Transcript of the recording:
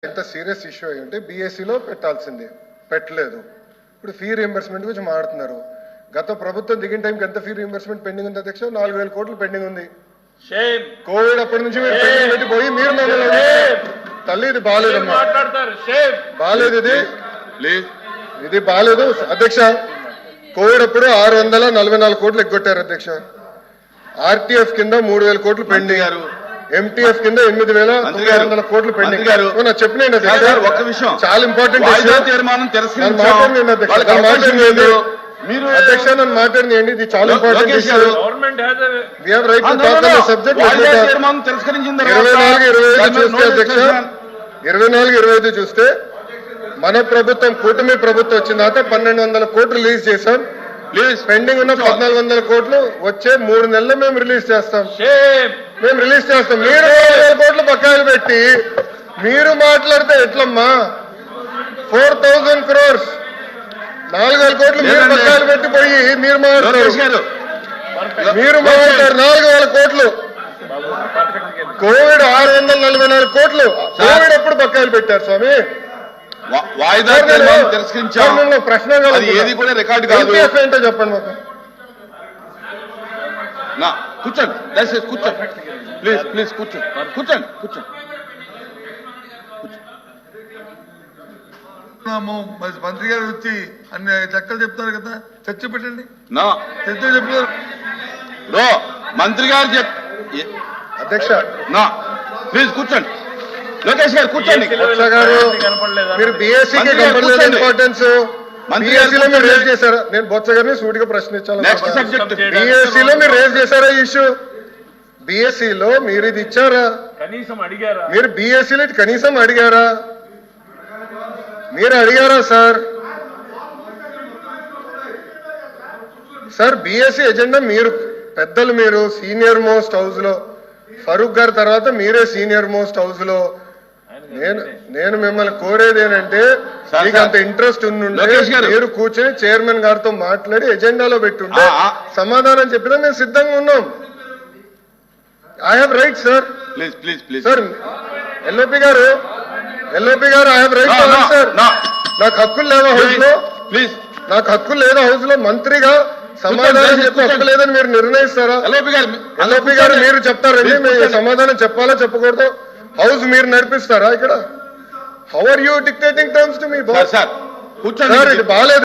ఎంత serious issue అయ్యి ఉంటే బీఎస్సీలో పెట్టాల్సింది పెట్టలేదు. ఇప్పుడు ఫీ రీఎంబర్స్మెంట్ గురించి మాట్లాడుతున్నారు. గత ప్రభుత్వం దిగిన టైంకి ఎంత ఫీ రీఎంబర్స్మెంట్ పెండింగ్ ఉంది అధ్యక్ష? 4,000 కోట్లు పెండింగ్ ఉంది. కోవిడ్ అప్పటి నుంచి మీరు పెండింగ్ పెట్టిపోయి మీరు తల్లి ఇది బాగాలేదమ్మా, బాగాలేదు ఇది బాగాలేదు అధ్యక్ష. కోవిడ్ అప్పుడు 644 కోట్లు ఎగ్గొట్టారు అధ్యక్ష. ఆర్టీఎఫ్ కింద 3,000 కోట్లు పెండింగ్, ఎంటీఎఫ్ కింద 8,900 కోట్లు పెండింగ్. చెప్పిన ఒక్క విషయం చాలా ఇంపార్టెంట్ అధ్యక్ష, నన్ను మాట్లాడినండి, ఇది చాలా ఇంపార్టెంట్ ఇష్యూ. 24-25 చూస్తే మన ప్రభుత్వం కూటమి ప్రభుత్వం వచ్చిన తర్వాత 1,200 కోట్లు రిలీజ్ చేశాం. పెండింగ్ ఉన్న 1,400 కోట్లు వచ్చే 3 నెలలు మేము రిలీజ్ చేస్తాం. మీరు 4,000 కోట్లు బకాయిలు పెట్టి మీరు మాట్లాడితే ఎట్లమ్మా? 4,000 crores 4,000 కోట్లు మీరు బకాయిలు పెట్టిపోయి మీరు మాట్లాడతారు. 4,000 కోట్లు కోవిడ్ 644 కోట్లు కోవిడ్ ఎప్పుడు బకాయిలు పెట్టారు స్వామి? వాయిదా ప్రశ్న ఏది కూడా రికార్డు కాదు. ఏంటో చెప్పండి మాకు. కూర్చోండి దయచేసి కూర్చోండి, ప్లీజ్ కూర్చోండి. మంత్రి గారు వచ్చి అన్ని లెక్కలు చెప్తారు కదా, చర్చ పెట్టండి. చర్చ చెప్తారు మంత్రి గారు అధ్యక్ష. ప్లీజ్ కూర్చోండి. లోకేష్ గారు కూర్చోండి. మీరు బీఎస్సీకి ఇంపార్టెన్స్ బీఎస్సీలో మీరు రేజ్ చేశారా? నేను బొత్స గారిని సూటిగా ప్రశ్నించాను. బీఎస్సీలో మీరు రేజ్ చేశారా ఈ ఇష్యూ? బీఎస్సీలో మీరు ఇది ఇచ్చారా? మీరు బీఎస్సీలో కనీసం అడిగారా? మీరు అడిగారా సార్? బీఎస్సీ ఎజెండా మీరు పెద్దలు, మీరు సీనియర్ మోస్ట్ హౌస్ లో, ఫరూక్ గారి తర్వాత మీరే సీనియర్ మోస్ట్ హౌస్ లో. నేను మిమ్మల్ని కోరేది ఏంటంటే, మీకు అంత ఇంట్రెస్ట్ ఉండుంటే మీరు కూర్చొని చైర్మన్ గారితో మాట్లాడి ఎజెండాలో పెట్టుంటే సమాధానం చెప్పినా మేము సిద్ధంగా ఉన్నాం. I have right sir. Sir LOP గారు ఐ హావ్ రైట్ సార్. నాకు హక్కులు లేదా హౌస్ లో? నాకు హక్కులు లేదా హౌస్ లో? మంత్రిగా సమాధానం చెప్పే హక్కు లేదని మీరు నిర్ణయిస్తారా? ఎల్ఓపి గారు మీరు చెప్తారండి, మేము సమాధానం చెప్పాలా చెప్పకూడదు? హౌస్ మీరు నడిపిస్తారా ఇక్కడ? How are you dictating terms to మీ బాస్? కూర్చోండి. ఇది బాగాలేదు.